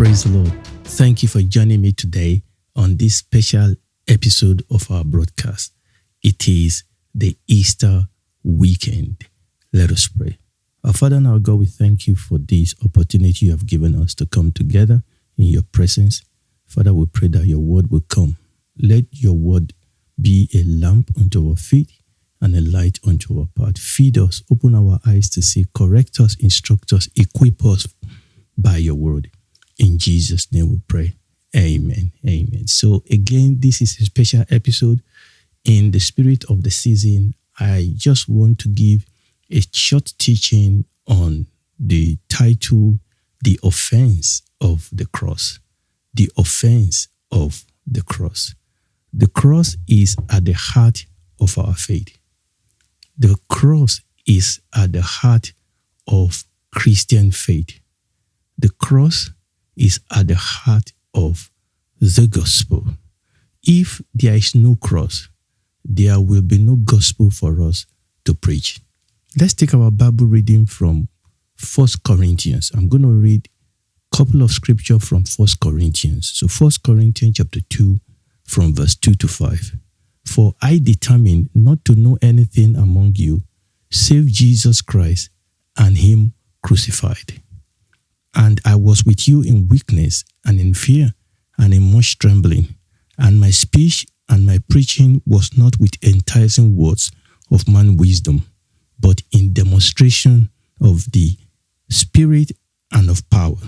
Praise the Lord. Thank you for joining me today on this special episode of our broadcast. It is the Easter weekend. Let us pray. Our Father and our God, we thank you for this opportunity you have given us to come together in your presence. Father, we pray that your word will come. Let your word be a lamp unto our feet and a light unto our path. Feed us, open our eyes to see, correct us, instruct us, equip us by your word. In Jesus' name we pray. Amen. Amen. So again, this is a special episode. In the spirit of the season, I just want to give a short teaching on the title, The Offence of the Cross. The Offence of the Cross. The cross is at the heart of our faith. The cross is at the heart of Christian faith. The cross is at the heart of the gospel. If there is no cross, there will be no gospel for us to preach. Let's take our Bible reading from 1 Corinthians. I'm going to read a couple of scripture from 1 Corinthians. So 1 Corinthians chapter 2 from verse 2 to 5. For I determined not to know anything among you save Jesus Christ and him crucified. And I was with you in weakness and in fear and in much trembling. And my speech and my preaching was not with enticing words of man wisdom, but in demonstration of the Spirit and of power,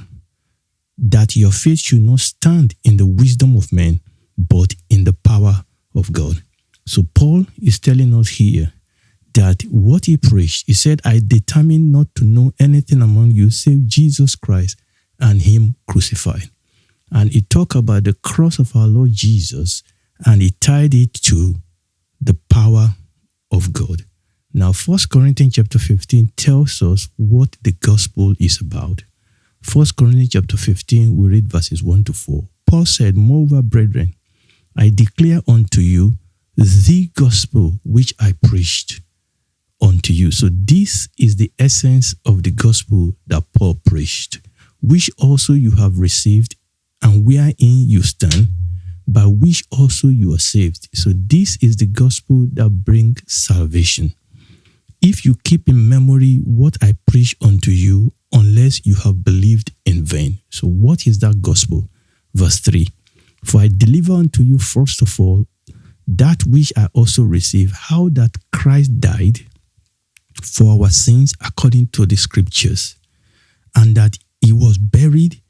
that your faith should not stand in the wisdom of men, but in the power of God. So Paul is telling us here that what he preached, he said, I determined not to know anything among you save Jesus Christ and him crucified. And he talked about the cross of our Lord Jesus, and he tied it to the power of God. Now, 1 Corinthians chapter 15 tells us what the gospel is about. 1 Corinthians chapter 15, we read verses 1 to 4. Paul said, moreover, brethren, I declare unto you the gospel which I preached unto you. So this is the essence of the gospel that Paul preached, which also you have received, and wherein you stand, by which also you are saved. So this is the gospel that brings salvation. If you keep in memory what I preach unto you, unless you have believed in vain. So what is that gospel? Verse 3. For I deliver unto you first of all that which I also received, how that Christ died for our sins according to the scriptures, and that he was buried,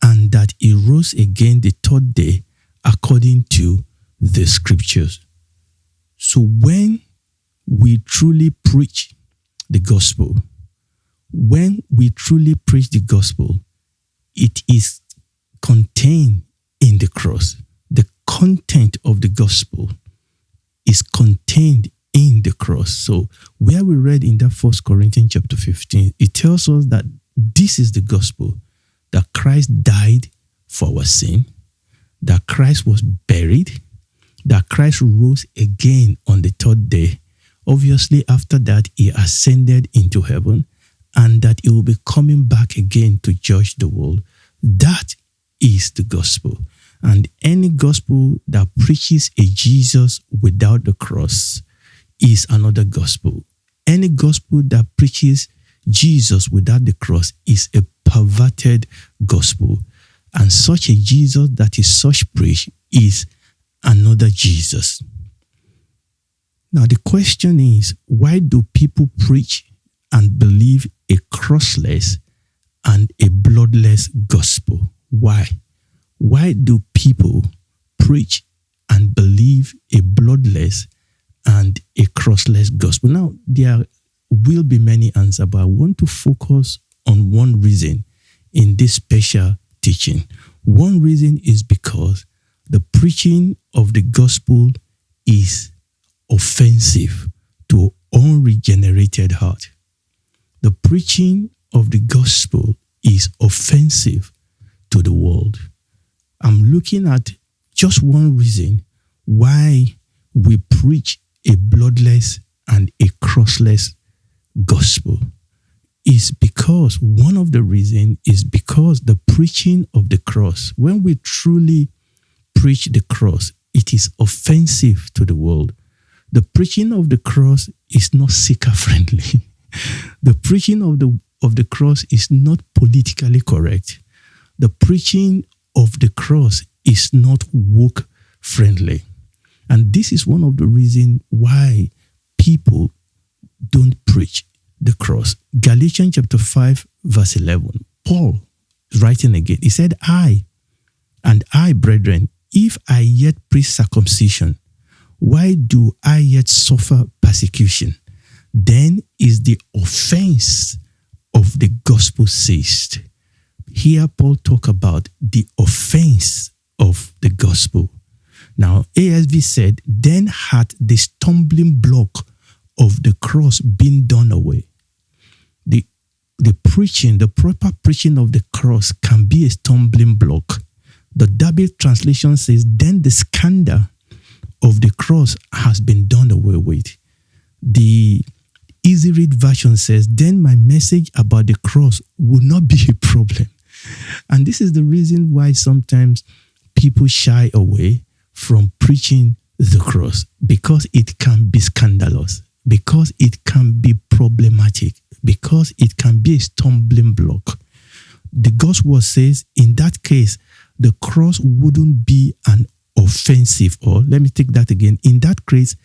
and that he rose again the third day according to the scriptures. So when we truly preach the gospel, it is contained in the cross. The content of the gospel is contained in the cross. So where we read in that 1 Corinthians chapter 15, it tells us that this is the gospel, that Christ died for our sin, that Christ was buried, that Christ rose again on the third day. Obviously, after that, he ascended into heaven, and that he will be coming back again to judge the world. That is the gospel. And any gospel that preaches a Jesus without the cross is another gospel. Any gospel that preaches Jesus without the cross is a perverted gospel. And such a Jesus that is such preached is another Jesus. Now the question is, why do people preach and believe a crossless and a bloodless gospel? Why? Why do people preach and believe a bloodless and a crossless gospel? Now, there will be many answers, but I want to focus on one reason in this special teaching. One reason is because the preaching of the gospel is offensive to unregenerated heart. The preaching of the gospel is offensive to the world. I'm looking at just one reason why we preach a bloodless and a crossless gospel. is because one of the reasons is because the preaching of the cross, when we truly preach the cross, it is offensive to the world. The preaching of the cross is not seeker friendly. The preaching of the cross is not politically correct. The preaching of the cross is not woke friendly. And this is one of the reasons why people don't preach the cross. Galatians chapter 5, verse 11. Paul is writing again. He said, I, brethren, if I yet preach circumcision, why do I yet suffer persecution? Then is the offense of the gospel ceased. Here Paul talk about the offense of the gospel. Now, ASV said, then had the stumbling block of the cross been done away. The proper preaching of the cross can be a stumbling block. The Darby translation says, then the scandal of the cross has been done away with. The Easy Read version says, then my message about the cross will not be a problem. And this is the reason why sometimes people shy away from preaching the cross, because it can be scandalous, because it can be problematic, because it can be a stumbling block. The gospel says in that case, the cross wouldn't be an offensive, or let me take that again. In that case,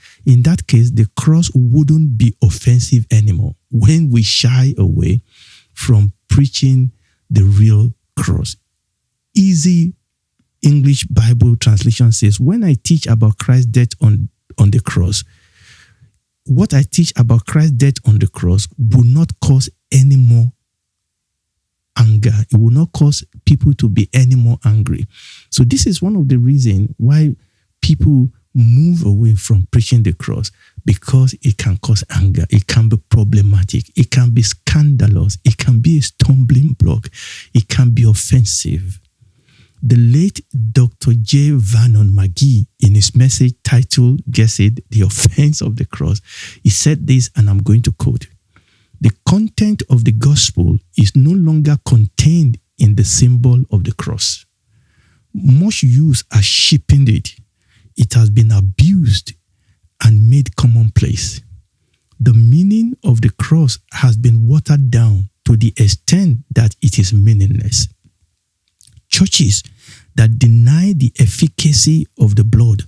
the cross wouldn't be offensive anymore when we shy away from preaching the real cross. Easy English Bible translation says, when I teach about Christ's death on the cross, what I teach about Christ's death on the cross will not cause any more anger. It will not cause people to be any more angry. So this is one of the reasons why people move away from preaching the cross, because it can cause anger. It can be problematic. It can be scandalous. It can be a stumbling block. It can be offensive. The late Dr. J. Vernon McGee, in his message titled, guess it, The Offense of the Cross, he said this, and I'm going to quote, the content of the gospel is no longer contained in the symbol of the cross. Much use has cheapened it. It has been abused and made commonplace. The meaning of the cross has been watered down to the extent that it is meaningless. Churches that deny the efficacy of the blood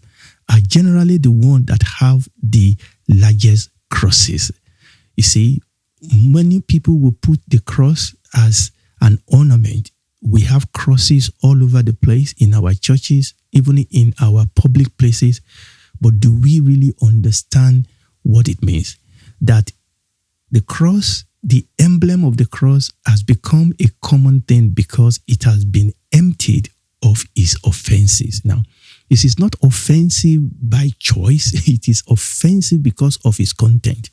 are generally the ones that have the largest crosses. You see, many people will put the cross as an ornament. We have crosses all over the place in our churches, even in our public places. But do we really understand what it means? That the cross, the emblem of the cross, has become a common thing because it has been emptied of its offenses. Now, this is not offensive by choice. It is offensive because of its content.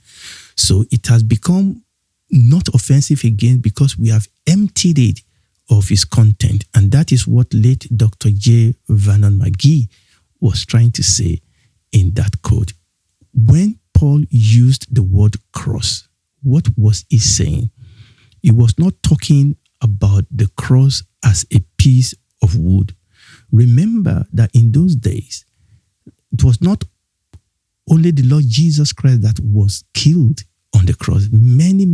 So it has become not offensive again because we have emptied it of its content. And that is what late Dr. J. Vernon McGee was trying to say in that quote. When Paul used the word cross, what was he saying? He was not talking about the cross as a piece of wood. Remember that in those days, it was not only the Lord Jesus Christ that was killed on the cross. Many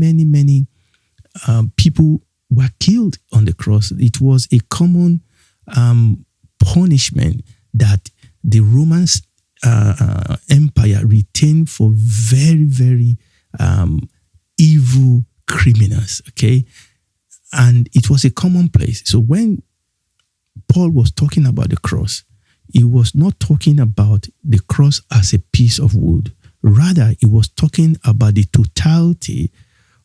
people were killed on the cross. It was a common punishment that the Roman Empire retained for very evil criminals. Okay, and it was a commonplace. So when Paul was talking about the cross, he was not talking about the cross as a piece of wood. Rather, he was talking about the totality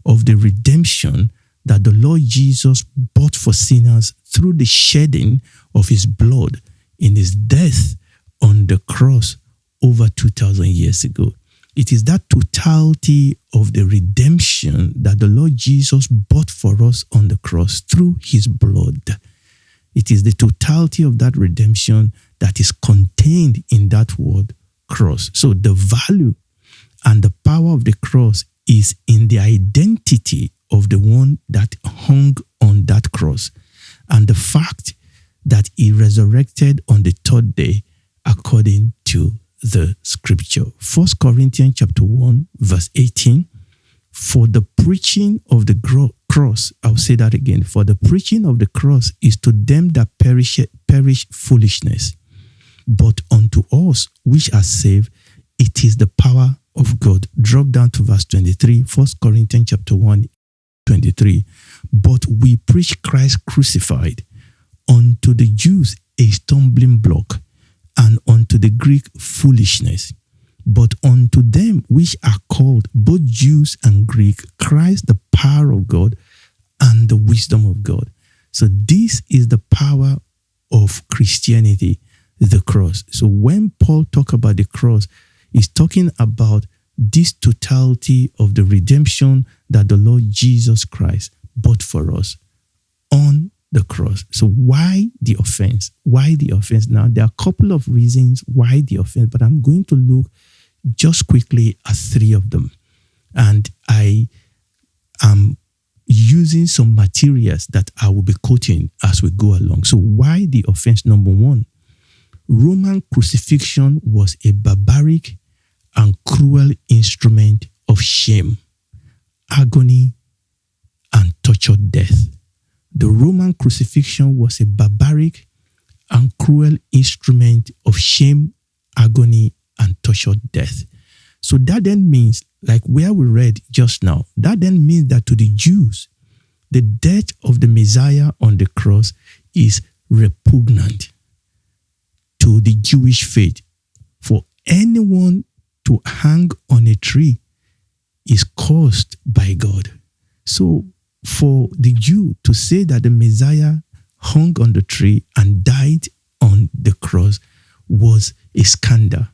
of the redemption that the Lord Jesus bought for sinners through the shedding of his blood in his death on the cross over 2,000 years ago. It is that totality of the redemption that the Lord Jesus bought for us on the cross through his blood. It is the totality of that redemption that is contained in that word cross. So the value and the power of the cross is in the identity of the one that hung on that cross and the fact that he resurrected on the third day according to the scripture. 1 Corinthians chapter 1 verse 18. For the preaching of the cross, I'll say that again. For the preaching of the cross is to them that perish foolishness. But unto us which are saved, it is the power of God. Drop down to verse 23, 1 Corinthians chapter 1, 23. But we preach Christ crucified, unto the Jews a stumbling block, and unto the Greek foolishness. But unto them which are called, both Jews and Greek, Christ the power of God and the wisdom of God. So this is the power of Christianity, the cross. So when Paul talks about the cross, he's talking about this totality of the redemption that the Lord Jesus Christ bought for us on the cross. So why the offense? Why the offense? Now, there are a couple of reasons why the offense, but I'm going to look just quickly at three of them. And I am using some materials that I will be quoting as we go along. So why the offense? Number one, Roman crucifixion was a barbaric and cruel instrument of shame, agony, and tortured death. The Roman crucifixion was a barbaric and cruel instrument of shame, agony, and tortured death. So that then means, like where we read just now, that then means that to the Jews, the death of the Messiah on the cross is repugnant to the Jewish faith. For anyone to hang on a tree is caused by God. So for the Jew to say that the Messiah hung on the tree and died on the cross was a scandal.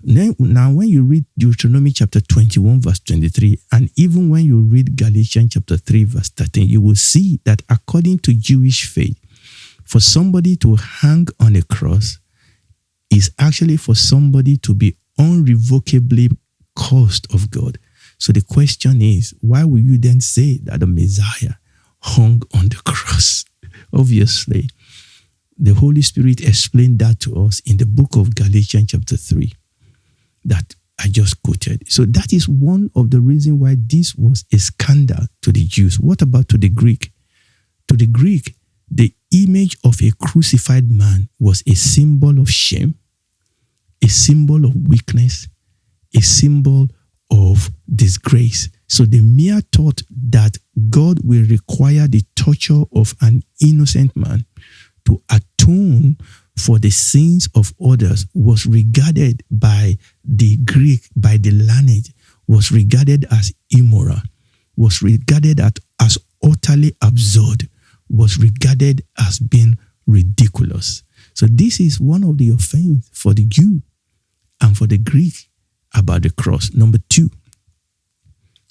Now, when you read Deuteronomy chapter 21, verse 23, and even when you read Galatians chapter 3, verse 13, you will see that according to Jewish faith, for somebody to hang on a cross is actually for somebody to be unrevocably cursed of God. So the question is, why will you then say that the Messiah hung on the cross? Obviously, the Holy Spirit explained that to us in the book of Galatians chapter 3 that I just quoted. So that is one of the reasons why this was a scandal to the Jews. What about to the Greek? To the Greek, the image of a crucified man was a symbol of shame, a symbol of weakness, a symbol of disgrace. So the mere thought that God will require the torture of an innocent man to atone for the sins of others was regarded by the Greek, by the learned, was regarded as immoral, was regarded as utterly absurd, was regarded as being ridiculous. So this is one of the offense for the Jew and for the Greek about the cross. Number two,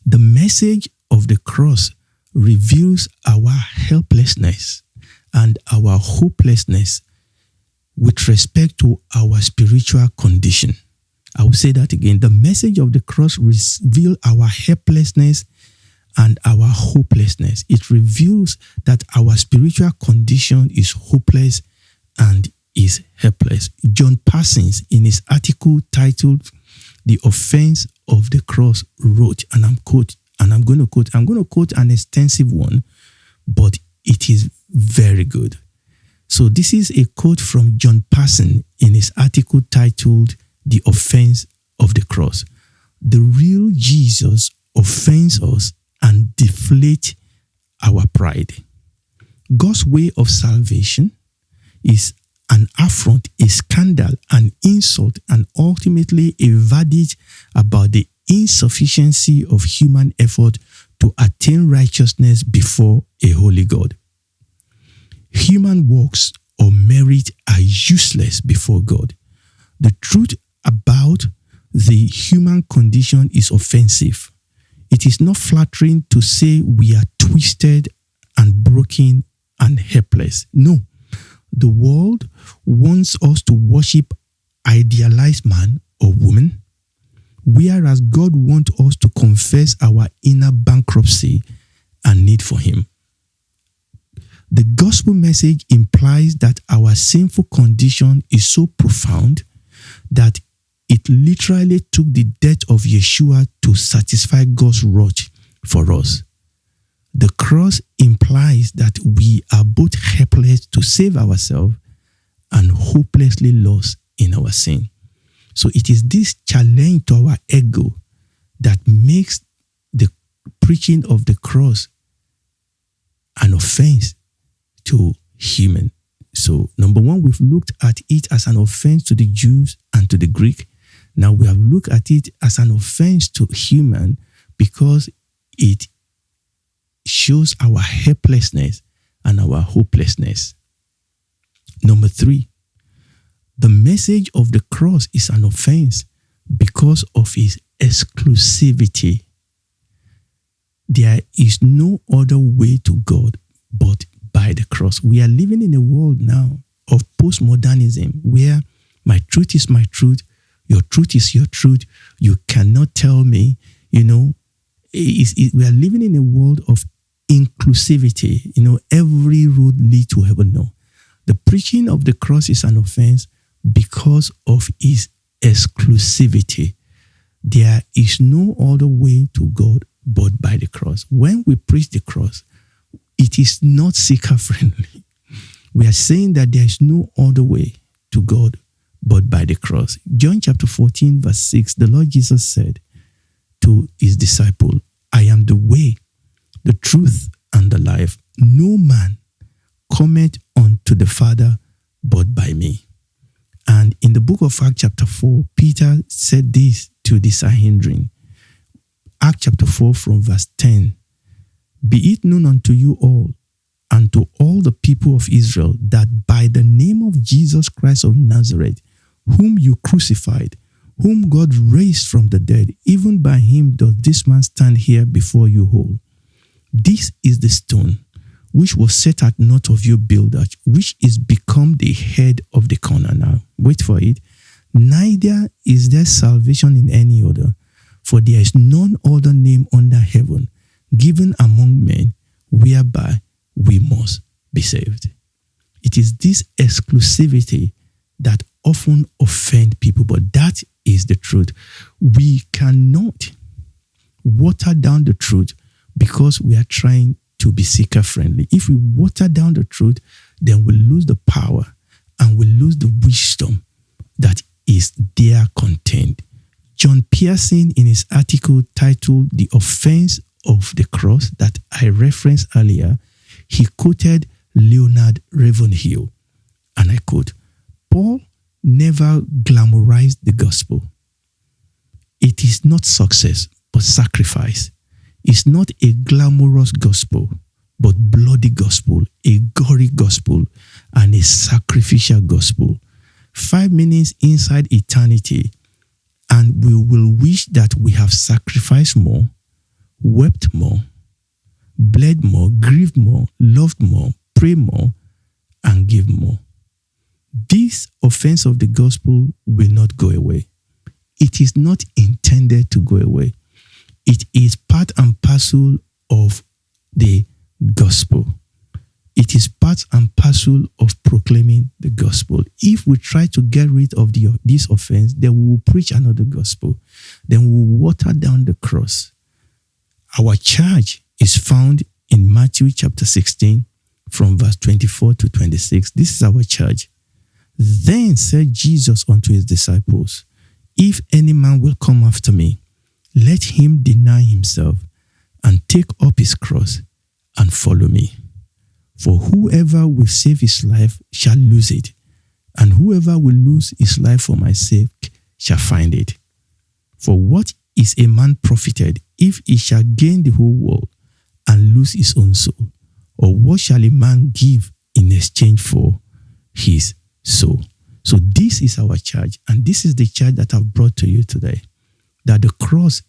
the message of the cross reveals our helplessness and our hopelessness with respect to our spiritual condition. I will say that again. The message of the cross reveals our helplessness and our hopelessness. It reveals that our spiritual condition is hopeless and is helpless. John Parsons, in his article titled "The Offense of the Cross," wrote, and I'm going to quote an extensive one, but it is very good. So this is a quote from John Parsons in his article titled "The Offense of the Cross." The real Jesus offends us and deflates our pride. God's way of salvation is an affront, a scandal, an insult, and ultimately a verdict about the insufficiency of human effort to attain righteousness before a holy God. Human works or merit are useless before God. The truth about the human condition is offensive. It is not flattering to say we are twisted and broken and helpless. No, the world wants us to worship idealized man or woman, whereas God wants us to confess our inner bankruptcy and need for him. The gospel message implies that our sinful condition is so profound that it literally took the death of Yeshua to satisfy God's wrath for us. The cross implies that we are both helpless to save ourselves and hopelessly lost in our sin. So it is this challenge to our ego that makes the preaching of the cross an offense to human. So number one, we've looked at it as an offense to the Jews and to the Greek. Now we have looked at it as an offense to human because it shows our helplessness and our hopelessness. Number three, the message of the cross is an offense because of its exclusivity. There is no other way to God but by the cross. We are living in a world now of postmodernism where my truth is my truth, your truth is your truth. You cannot tell me, we are living in a world of inclusivity. Every road leads to heaven. No. The preaching of the cross is an offense because of its exclusivity. There is no other way to God but by the cross. When we preach the cross, it is not seeker-friendly. We are saying that there is no other way to God but by the cross. John chapter 14, verse 6, the Lord Jesus said to his disciple, I am the way, the truth, and the life. No man cometh unto the Father but by me. And in the book of Acts chapter 4, Peter said this to the Sanhedrin. Acts chapter 4 from verse 10. Be it known unto you all and to all the people of Israel that by the name of Jesus Christ of Nazareth, whom you crucified, whom God raised from the dead, even by him does this man stand here before you whole. This is the stone which was set at naught of you builders, which is become the head of the corner. Now, wait for it. Neither is there salvation in any other, for there is none other name under heaven given among men whereby we must be saved. It is this exclusivity that often offend people, but that is the truth. We cannot water down the truth because we are trying to be seeker-friendly. If we water down the truth, then we lose the power and we lose the wisdom that is there contained. John Pearson, in his article titled The Offense of the Cross that I referenced earlier, he quoted Leonard Ravenhill, and I quote, Paul never glamorized the gospel. It is not success, but sacrifice. It's not a glamorous gospel, but bloody gospel, a gory gospel, and a sacrificial gospel. 5 minutes inside eternity, and we will wish that we have sacrificed more, wept more, bled more, grieved more, loved more, prayed more, and give more. This offense of the gospel will not go away. It is not intended to go away. It is part and parcel of the gospel. It is part and parcel of proclaiming the gospel. If we try to get rid of this offense, then we will preach another gospel. Then we will water down the cross. Our charge is found in Matthew chapter 16 from verse 24 to 26. This is our charge. Then said Jesus unto his disciples, If any man will come after me, let him deny himself and take up his cross and follow me. For whoever will save his life shall lose it, and whoever will lose his life for my sake shall find it. For what is a man profited if he shall gain the whole world and lose his own soul? Or what shall a man give in exchange for his soul? So this is our charge, and this is the charge that I've brought to you today. That the cross,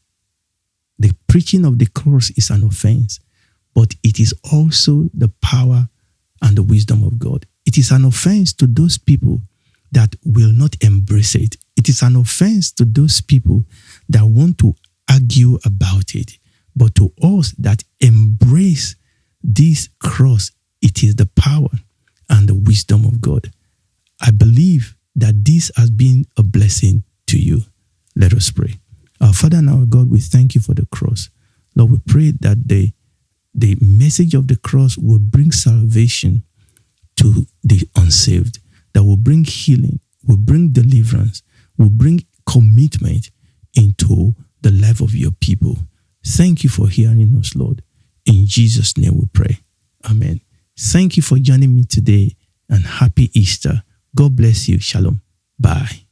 the preaching of the cross is an offense, but it is also the power and the wisdom of God. It is an offense to those people that will not embrace it. It is an offense to those people that want to argue about it. But to us that embrace embrace this cross. It is the power and the wisdom of God. I believe that this has been a blessing to you. Let us pray. Our Father and our God, we thank you for the cross. Lord, we pray that the message of the cross will bring salvation to the unsaved, that will bring healing, will bring deliverance, will bring commitment into the life of your people. Thank you for hearing us, Lord. In Jesus' name we pray. Amen. Thank you for joining me today, and happy Easter. God bless you. Shalom. Bye.